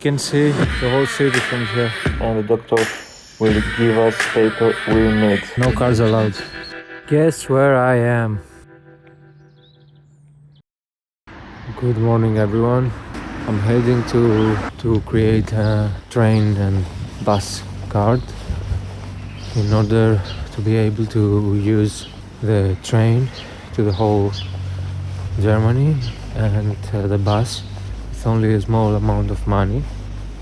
You can see the whole city from here. And the doctor will give us paper we need. No cars allowed. Guess where I am? Good morning, everyone. I'm heading to create a train and bus card in order to be able to use the train to the whole Germany and the bus with only a small amount of money,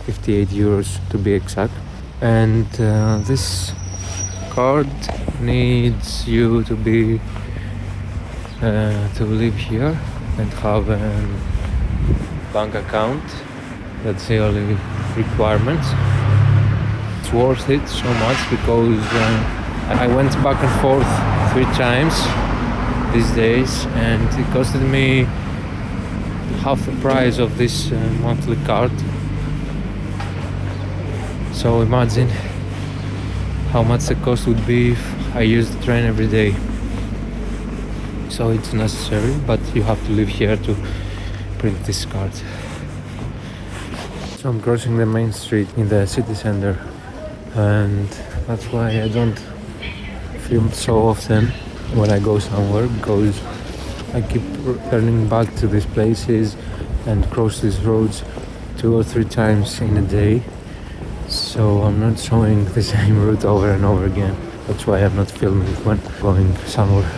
58 euros to be exact. And this card needs you to be to live here and have a bank account. That's the only requirement. It's worth it so much because I went back and forth 3 times these days and it costed me half the price of this monthly card. So imagine how much the cost would be if I used the train every day. So it's necessary, but you have to live here to print this card. So I'm crossing the main street in the city center, and that's why I don't film so often when I go somewhere, because I keep turning back to these places and cross these roads 2 or 3 times in a day. So I'm not showing the same route over and over again. That's why I'm not filming when going somewhere.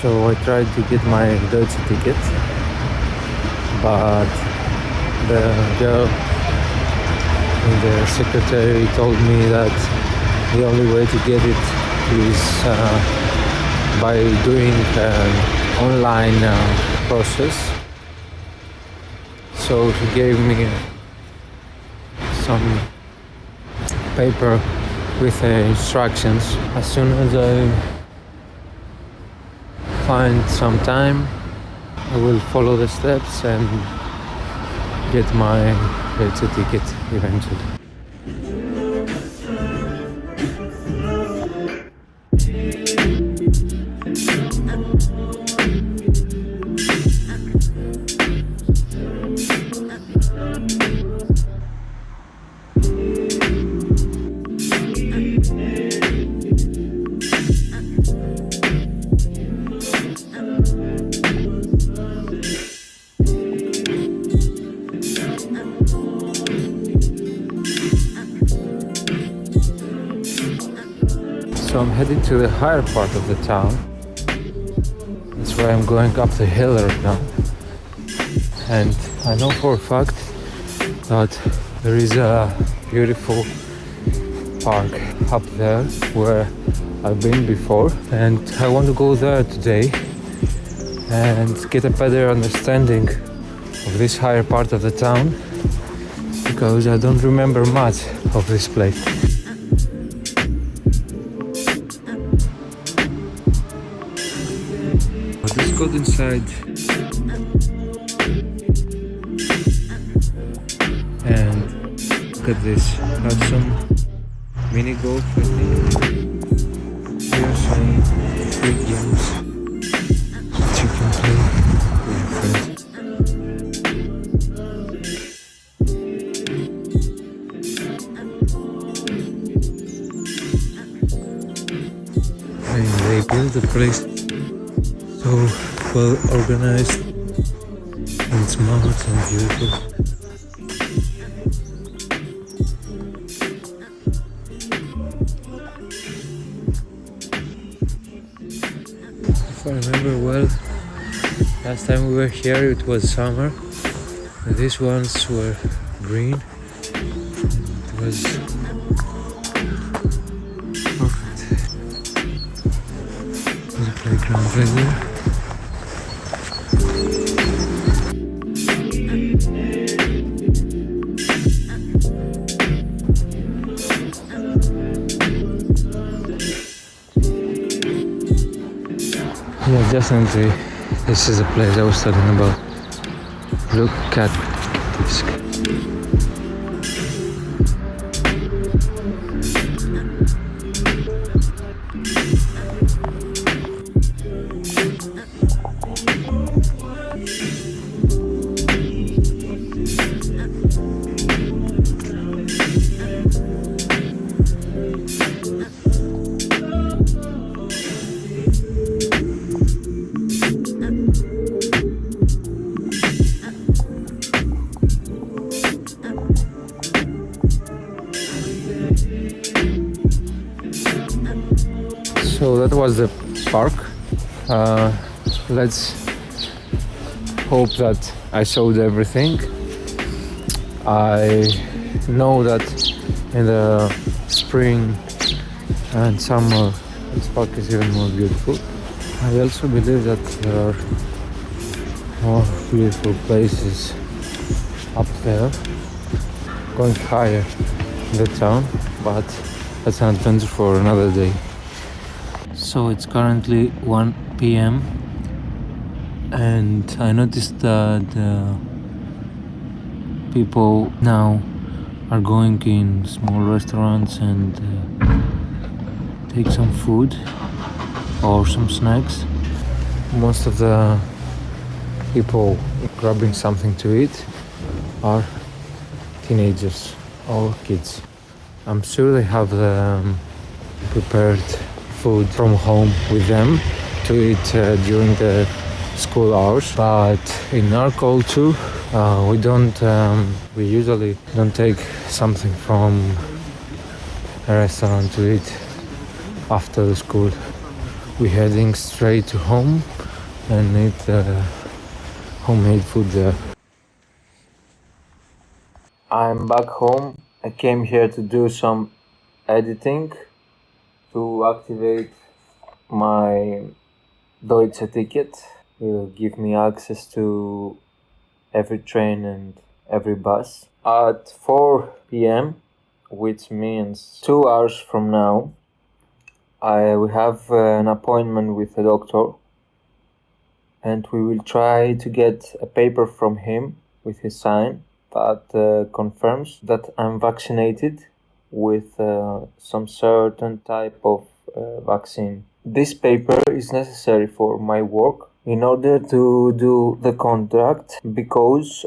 So I tried to get my Deutsche ticket, but the girl in the secretary told me that the only way to get it is by doing an online process. So she gave me some paper with instructions. As soon as I find some time, I will follow the steps and get my Reutlingen ticket eventually. So I'm heading to the higher part of the town. That's why I'm going up the hill right now. And I know for a fact that there is a beautiful park up there where I've been before. And I want to go there today and get a better understanding of this higher part of the town, because I don't remember much of this place. Let's go inside and look at this. Have some mini golf, I think. Here's some free games that you can play with your friends. And they built the place so well organized and smart and beautiful. If I remember well, last time we were here it was summer. These ones were green. It was perfect. There's a playground right there. Yeah, definitely This is the place I was talking about. Look at this. So that was the park. Let's hope that I showed everything. I know that in the spring and summer this park is even more beautiful. I also believe that there are more beautiful places up there, going higher in the town, but that's an adventure for another day. So it's currently 1 p.m. and I noticed that people now are going in small restaurants and take some food or some snacks. Most of the people grabbing something to eat are teenagers or kids. I'm sure they have prepared food from home with them to eat during the school hours, but in our culture we usually don't take something from a restaurant to eat after the school. We're heading straight to home and eat homemade food there. I'm back home. I came here to do some editing to activate my Deutsche ticket. It will give me access to every train and every bus. At 4 p.m., which means 2 hours from now, we have an appointment with a doctor, and we will try to get a paper from him with his sign that confirms that I'm vaccinated with some certain type of vaccine. This paper is necessary for my work in order to do the contract, because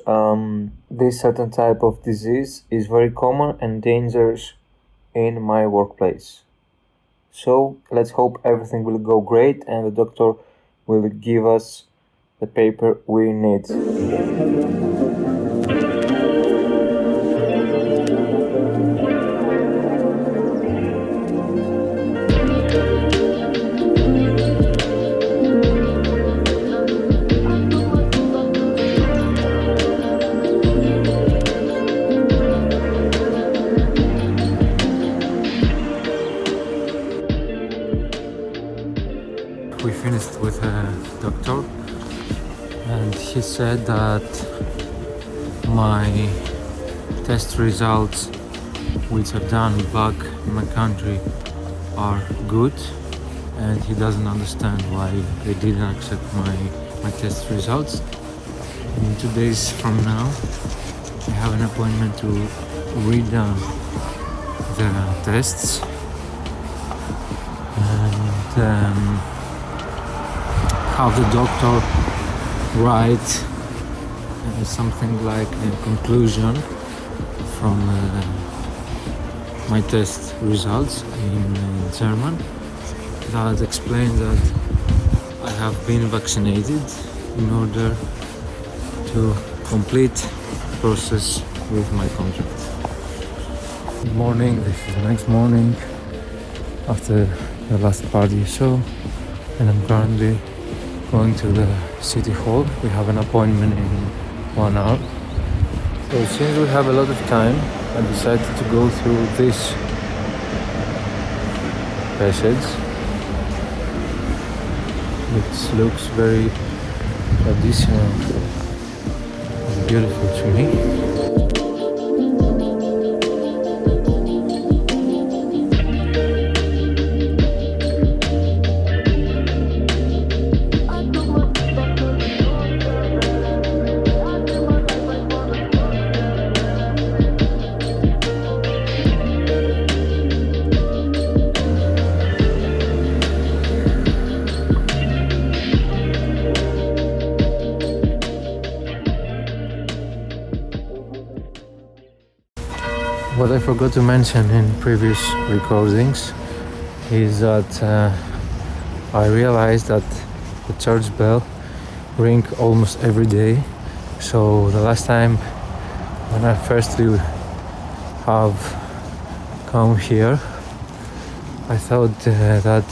this certain type of disease is very common and dangerous in my workplace. So let's hope everything will go great and the doctor will give us the paper we need. We finished with a doctor and he said that my test results, which are done back in my country, are good, and he doesn't understand why they didn't accept my test results. In 2 days from now I have an appointment to read the tests and have the doctor write something like a conclusion from my test results in German that explains that I have been vaccinated in order to complete the process with my contract. Good morning, this is the next morning after the last party you saw, and I'm currently going to the city hall. We have an appointment in 1 hour. So since we have a lot of time, I decided to go through this passage, which looks very traditional and beautiful to me. What I forgot to mention in previous recordings is that I realized that the church bell ring almost every day. So the last time when I first have come here, I thought that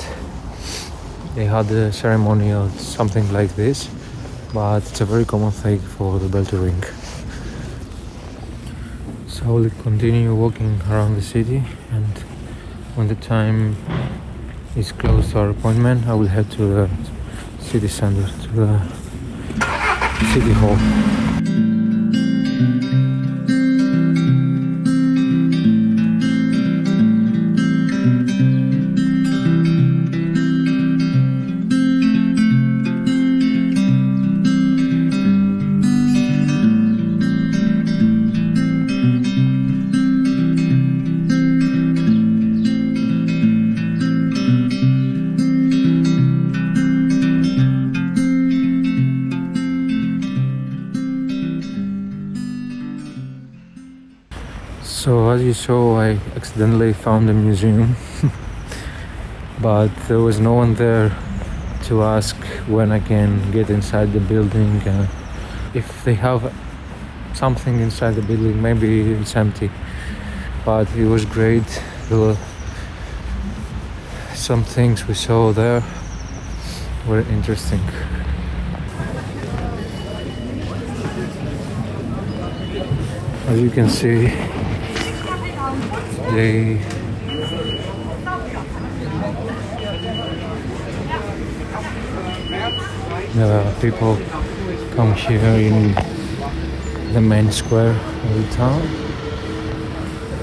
they had a ceremony or something like this, but it's a very common thing for the bell to ring. So I will continue walking around the city, and when the time is close to our appointment, I will head to the city center, to the city hall. So as you saw, I accidentally found a museum, but there was no one there to ask when I can get inside the building. If they have something inside the building, maybe it's empty, but it was great. There were some things we saw there were interesting. As you can see, the people come here in the main square of the town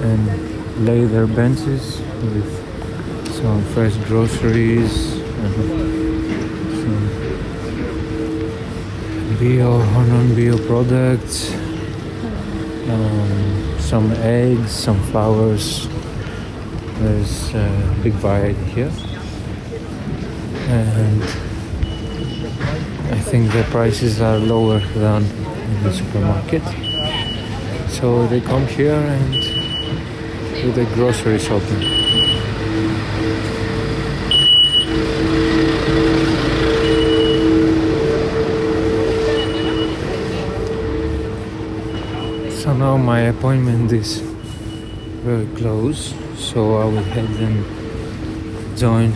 and lay their benches with some fresh groceries and some bio or non-bio products, some eggs, some flowers. There's a big variety here, and I think the prices are lower than in the supermarket. So they come here and do the grocery shopping. So now my appointment is very close, so I will head and join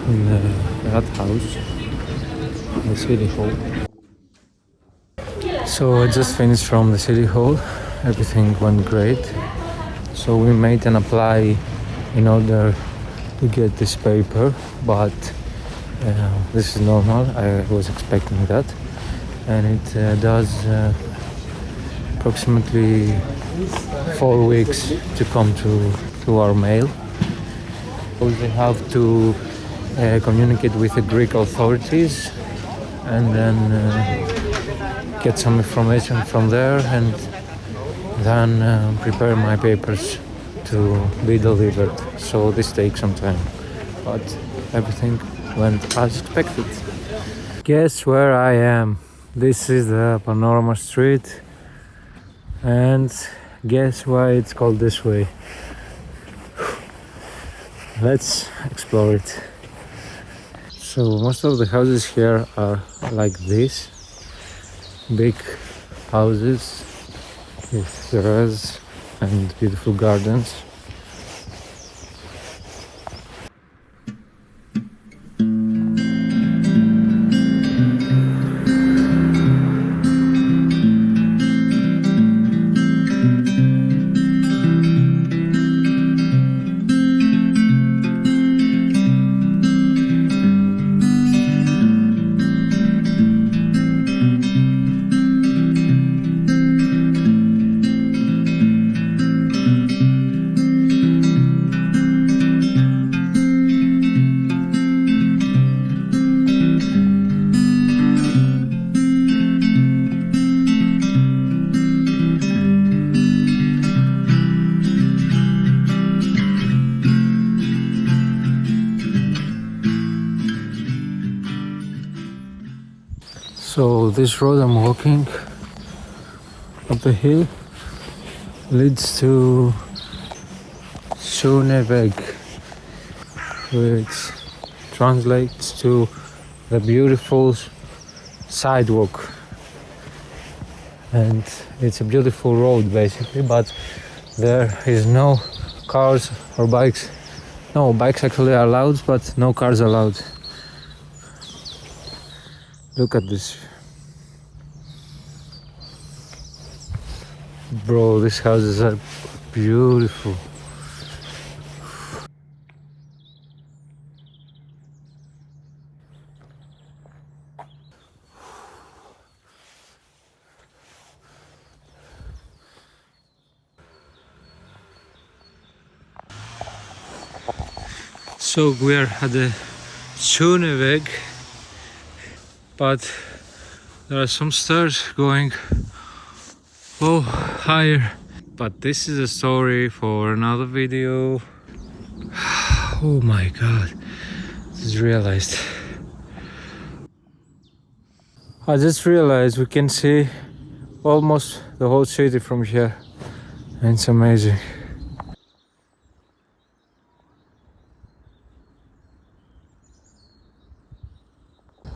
in the Rathaus, the city hall. So I just finished from the city hall. Everything went great. So we made an apply in order to get this paper, but this is normal. I was expecting that, and it does approximately 4 weeks to come to our mail. We have to communicate with the Greek authorities and then get some information from there, and then prepare my papers to be delivered. So this takes some time, but everything went as expected. Guess where I am? This is the Panorama Street, and guess why it's called this way? Let's explore it. So most of the houses here are like this, big houses with terraces and beautiful gardens. So this road I'm walking up the hill leads to Schöneweg, which translates to the beautiful sidewalk. And it's a beautiful road basically, but there is no cars or bikes. No, bikes actually are allowed, but no cars allowed. Look at this. Bro, these houses are beautiful. So we are at the Schöneweg, but there are some stairs going higher. But this is a story for another video. Oh my god, just realized. I just realized we can see almost the whole city from here, and it's amazing.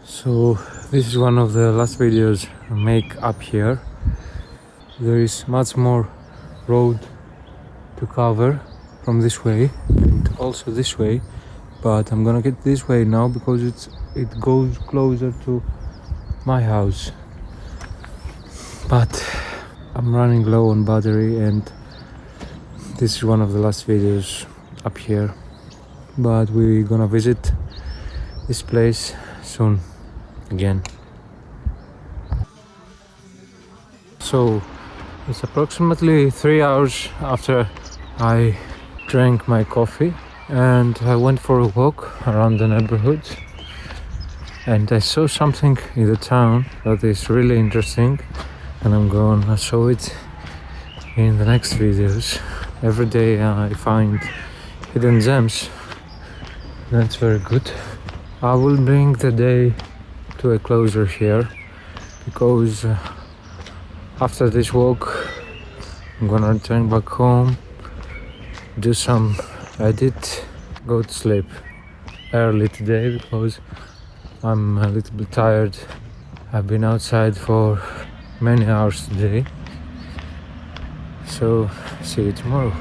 So this is one of the last videos I make up here. There is much more road to cover from this way and also this way, but I'm gonna get this way now because it goes closer to my house. But I'm running low on battery and this is one of the last videos up here, but we're gonna visit this place soon again. So it's approximately 3 hours after I drank my coffee and I went for a walk around the neighborhood, and I saw something in the town that is really interesting, and I'm gonna show it in the next videos. Every day I find hidden gems. That's very good. I will bring the day to a closer here because after this walk I'm gonna return back home, do some edit, go to sleep early today because I'm a little bit tired. I've been outside for many hours today, so see you tomorrow.